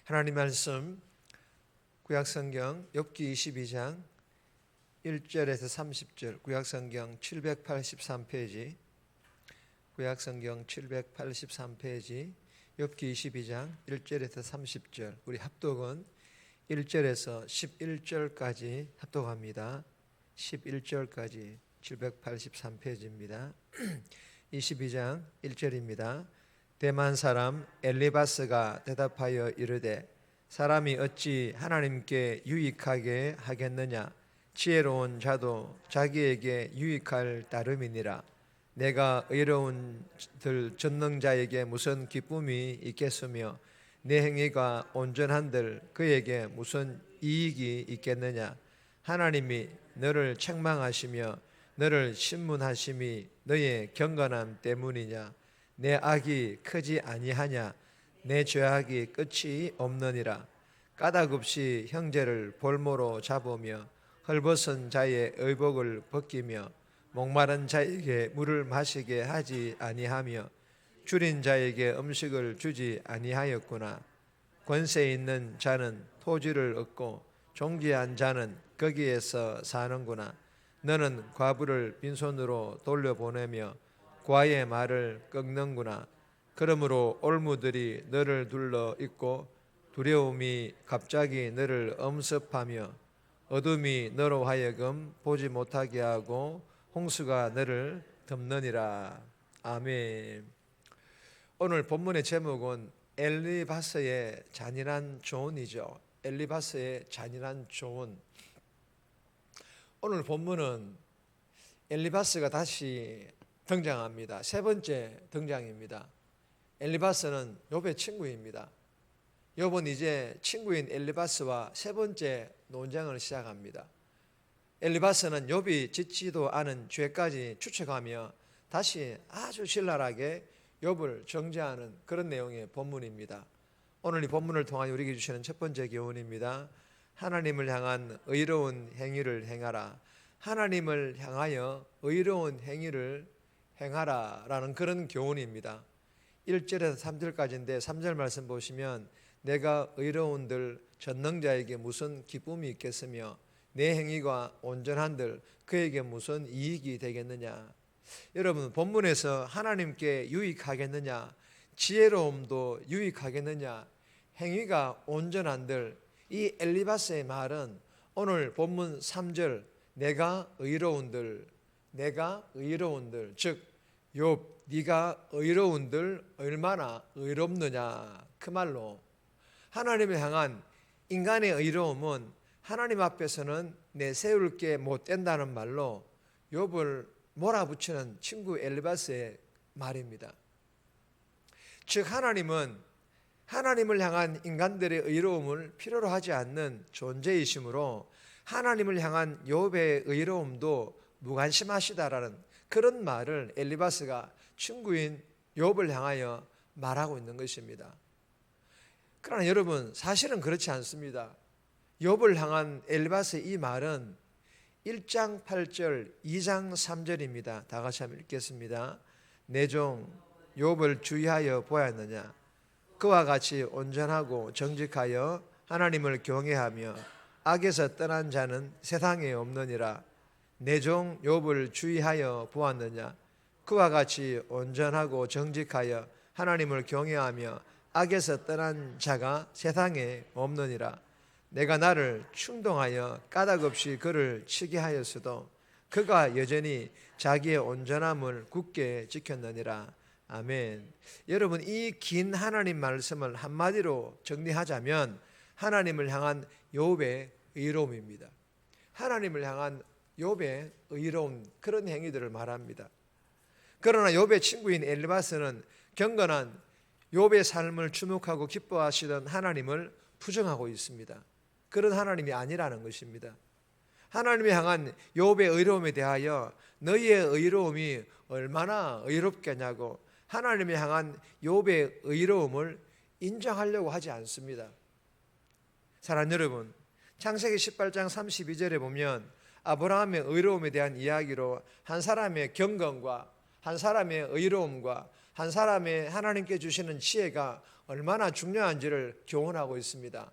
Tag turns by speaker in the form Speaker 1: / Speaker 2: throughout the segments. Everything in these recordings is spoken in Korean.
Speaker 1: 하나님 말씀 구약성경 욥기 22장 1절에서 30절, 구약성경 783페이지, 구약성경 783페이지, 욥기 22장 1절에서 30절. 우리 합독은 1절에서 11절까지 합독합니다. 11절까지 783페이지입니다. 22장 1절입니다. 대만 사람 엘리바스가 대답하여 이르되 사람이 어찌 하나님께 유익하게 하겠느냐? 지혜로운 자도 자기에게 유익할 따름이니라. 내가 의로운 전능자에게 무슨 기쁨이 있겠으며 내 행위가 온전한들 그에게 무슨 이익이 있겠느냐? 하나님이 너를 책망하시며 너를 신문하심이 너의 경건함 때문이냐? 내 악이 크지 아니하냐? 내 죄악이 끝이 없느니라. 까닭없이 형제를 볼모로 잡으며 헐벗은 자의 의복을 벗기며 목마른 자에게 물을 마시게 하지 아니하며 줄인 자에게 음식을 주지 아니하였구나. 권세 있는 자는 토지를 얻고 존귀한 자는 거기에서 사는구나. 너는 과부를 빈손으로 돌려보내며 과의 말을 꺾는구나. 그러므로 올무들이 너를 둘러 있고 두려움이 갑자기 너를 엄습하며 어둠이 너로 하여금 보지 못하게 하고 홍수가 너를 덮느니라. 아멘. 오늘 본문의 제목은 엘리바스의 잔인한 조언이죠. 엘리바스의 잔인한 조언. 오늘 본문은 엘리바스가 다시 등장합니다. 세 번째 등장입니다. 엘리바스는 욥의 친구입니다. 욥은 이제 친구인 엘리바스와 세 번째 논쟁을 시작합니다. 엘리바스는 욥이 짓지도 않은 죄까지 추측하며 다시 아주 신랄하게 욥을 정죄하는 그런 내용의 본문입니다. 오늘 이 본문을 통하여 우리에게 주시는 첫 번째 교훈입니다. 하나님을 향한 의로운 행위를 행하라. 하나님을 향하여 의로운 행위를 행하라 라는 그런 교훈입니다. 1절에서 3절까지인데 3절 말씀 보시면 내가 의로운들 전능자에게 무슨 기쁨이 있겠으며 내 행위가 온전한들 그에게 무슨 이익이 되겠느냐. 여러분, 본문에서 하나님께 유익하겠느냐, 지혜로움도 유익하겠느냐, 행위가 온전한들, 이 엘리바스의 말은 오늘 본문 3절 내가 의로운들, 즉 욥 네가 의로운들 얼마나 의롭느냐, 그 말로 하나님을 향한 인간의 의로움은 하나님 앞에서는 내세울 게 못 된다는 말로 욥을 몰아붙이는 친구 엘리바스의 말입니다. 즉 하나님은 하나님을 향한 인간들의 의로움을 필요로 하지 않는 존재이시므로 하나님을 향한 욥의 의로움도 무관심하시다라는 그런 말을 엘리바스가 친구인 욥을 향하여 말하고 있는 것입니다. 그러나 여러분, 사실은 그렇지 않습니다. 욥을 향한 엘리바스의 이 말은 1장 8절, 2장 3절입니다. 다 같이 한번 읽겠습니다. 내 종 욥을 주의하여 보았느냐? 그와 같이 온전하고 정직하여 하나님을 경외하며 악에서 떠난 자는 세상에 없느니라. 내 종 욥을 주의하여 보았느냐? 그와 같이 온전하고 정직하여 하나님을 경외하며 악에서 떠난 자가 세상에 없느니라. 내가 나를 충동하여 까닭없이 그를 치게 하였어도 그가 여전히 자기의 온전함을 굳게 지켰느니라. 아멘. 여러분, 이 긴 하나님 말씀을 한마디로 정리하자면 하나님을 향한 욥의 의로움입니다. 하나님을 향한 욥의 의로운 그런 행위들을 말합니다. 그러나 욥의 친구인 엘리바스는 경건한 욥의 삶을 주목하고 기뻐하시던 하나님을 부정하고 있습니다. 그런 하나님이 아니라는 것입니다. 하나님을 향한 욥의 의로움에 대하여 너희의 의로움이 얼마나 의롭겠냐고 하나님을 향한 욥의 의로움을 인정하려고 하지 않습니다. 사랑하는 여러분, 창세기 18장 32절에 보면 아브라함의 의로움에 대한 이야기로 한 사람의 경건과 한 사람의 의로움과 한 사람의 하나님께 주시는 지혜가 얼마나 중요한지를 교훈하고 있습니다.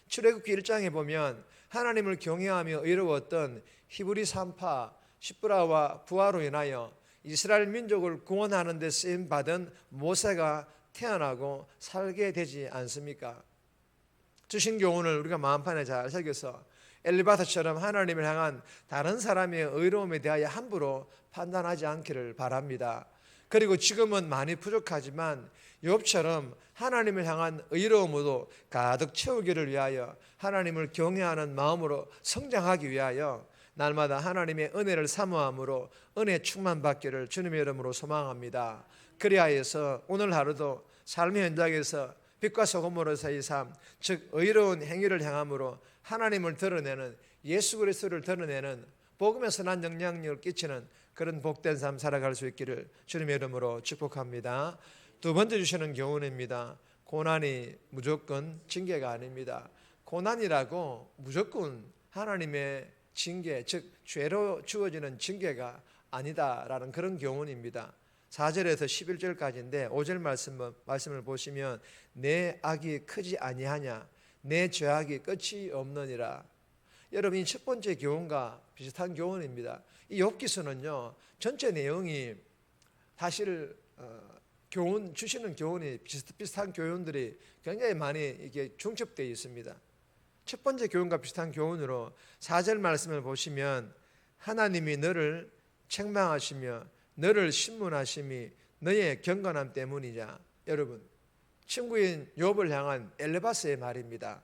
Speaker 1: 출애굽기 1장에 보면 하나님을 경외하며 의로웠던 히브리 산파 시브라와 부하로 인하여 이스라엘 민족을 구원하는 데 쓰임 받은 모세가 태어나고 살게 되지 않습니까? 주신 교훈을 우리가 마음판에 잘 새겨서 엘리바사처럼 하나님을 향한 다른 사람의 의로움에 대하여 함부로 판단하지 않기를 바랍니다. 그리고 지금은 많이 부족하지만 욥처럼 하나님을 향한 의로움으로 가득 채우기를 위하여 하나님을 경외하는 마음으로 성장하기 위하여 날마다 하나님의 은혜를 사모함으로 은혜 충만받기를 주님의 이름으로 소망합니다. 그리하여서 오늘 하루도 삶의 현장에서 빛과 소금으로서의 삶, 즉 의로운 행위를 행함으로 하나님을 드러내는, 예수 그리스도를 드러내는, 복음의 선한 영향력을 끼치는 그런 복된 삶 살아갈 수 있기를 주님의 이름으로 축복합니다. 두 번째 주시는 교훈입니다. 고난이 무조건 징계가 아닙니다. 고난이라고 무조건 하나님의 징계, 즉 죄로 주어지는 징계가 아니다라는 그런 교훈입니다. 4절에서 11절까지인데 5절 말씀을 보시면 내 악이 크지 아니하냐, 내 죄악이 끝이 없느니라. 여러분, 이 첫 번째 교훈과 비슷한 교훈입니다. 이 욥기서는요, 전체 내용이 사실 교훈 주시는 교훈이 비슷한 교훈들이 굉장히 많이 이게 중첩되어 있습니다. 첫 번째 교훈과 비슷한 교훈으로 4절 말씀을 보시면 하나님이 너를 책망하시며 너를 신문하심이 너의 경건함 때문이냐. 여러분, 친구인 욥을 향한 엘리바스의 말입니다.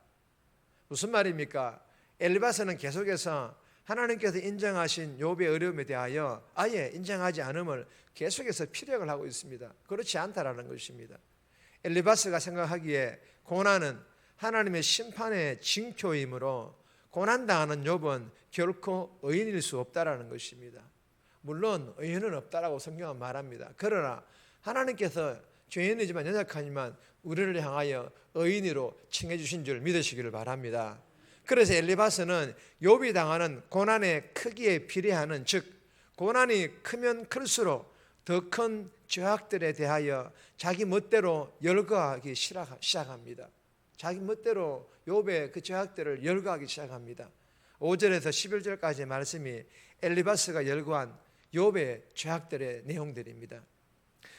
Speaker 1: 무슨 말입니까? 엘리바스는 계속해서 하나님께서 인정하신 욥의 어려움에 대하여 아예 인정하지 않음을 계속해서 피력을 하고 있습니다. 그렇지 않다라는 것입니다. 엘리바스가 생각하기에 고난은 하나님의 심판의 징표이므로 고난당하는 욥은 결코 의인일 수 없다라는 것입니다. 물론 의인은 없다라고 성경은 말합니다. 그러나 하나님께서 죄인이지만 연약하지만 우리를 향하여 의인으로 칭해 주신 줄 믿으시기를 바랍니다. 그래서 엘리바스는 욥이 당하는 고난의 크기에 비례하는, 즉 고난이 크면 클수록 더 큰 죄악들에 대하여 자기 멋대로 열거하기 시작합니다. 자기 멋대로 욥의 그 죄악들을 열거하기 시작합니다. 5절에서 11절까지의 말씀이 엘리바스가 열거한 욥의 죄악들의 내용들입니다.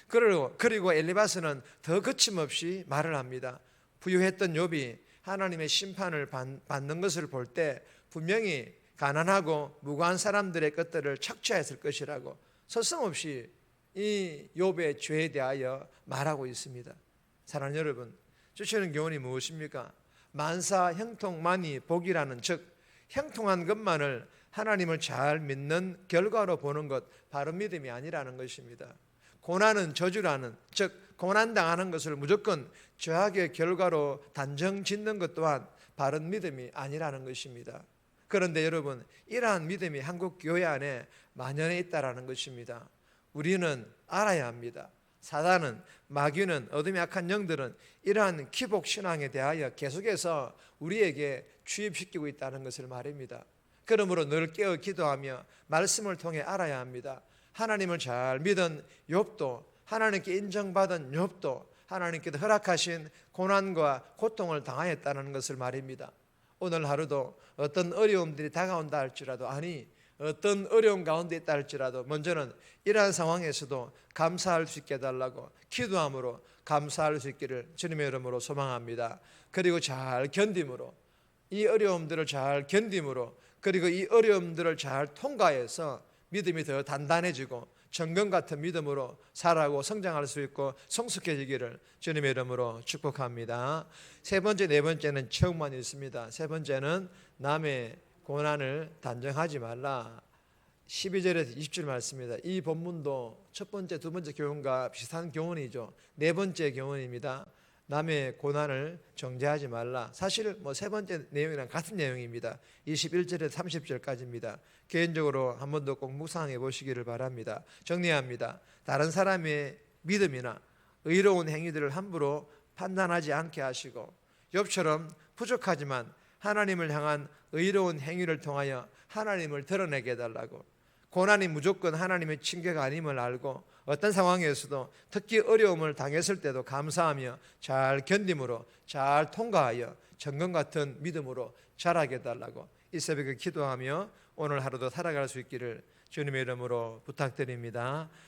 Speaker 1: 그리고 엘리바스는 더 거침없이 말을 합니다. 부유했던 욥이 하나님의 심판을 받는 것을 볼 때 분명히 가난하고 무고한 사람들의 것들을 착취했을 것이라고 서슴없이 이 욥의 죄에 대하여 말하고 있습니다. 사랑하는 여러분, 주시는 교훈이 무엇입니까? 만사 형통만이 복이라는, 즉 형통한 것만을 하나님을 잘 믿는 결과로 보는 것, 바른 믿음이 아니라는 것입니다. 고난은 저주라는, 즉 고난당하는 것을 무조건 죄악의 결과로 단정 짓는 것 또한 바른 믿음이 아니라는 것입니다. 그런데 여러분, 이러한 믿음이 한국 교회 안에 만연해 있다라는 것입니다. 우리는 알아야 합니다. 사단은, 마귀는, 어둠의 악한 영들은 이러한 기복 신앙에 대하여 계속해서 우리에게 주입시키고 있다는 것을 말입니다. 그러므로 늘 깨어 기도하며 말씀을 통해 알아야 합니다. 하나님을 잘 믿은 욥도, 하나님께 인정받은 욥도 하나님께서 허락하신 고난과 고통을 당하였다는 것을 말입니다. 오늘 하루도 어떤 어려움들이 다가온다 할지라도, 아니 어떤 어려움 가운데 있다 할지라도 먼저는 이러한 상황에서도 감사할 수 있게 해달라고 기도함으로 감사할 수 있기를 주님의 이름으로 소망합니다. 그리고 잘 견딤으로, 이 어려움들을 잘 견딤으로, 그리고 이 어려움들을 잘 통과해서 믿음이 더 단단해지고 정금 같은 믿음으로 살아가고 성장할 수 있고 성숙해지기를 주님의 이름으로 축복합니다. 세 번째, 네 번째는 체험만 있습니다. 세 번째는 남의 고난을 단정하지 말라. 12절에서 20절 말씀입니다. 이 본문도 첫 번째, 두 번째 교훈과 비슷한 교훈이죠. 네 번째 교훈입니다. 남의 고난을 정죄하지 말라. 사실 세 번째 내용이랑 같은 내용입니다. 21절에서 30절까지입니다. 개인적으로 한 번 더 꼭 묵상해 보시기를 바랍니다. 정리합니다. 다른 사람의 믿음이나 의로운 행위들을 함부로 판단하지 않게 하시고, 욥처럼 부족하지만 하나님을 향한 의로운 행위를 통하여 하나님을 드러내게 해달라고, 고난이 무조건 하나님의 징계가 아님을 알고 어떤 상황에서도 특히 어려움을 당했을 때도 감사하며 잘 견딤으로 잘 통과하여 정금 같은 믿음으로 자라게 해달라고 이 새벽에 기도하며 오늘 하루도 살아갈 수 있기를 주님의 이름으로 부탁드립니다.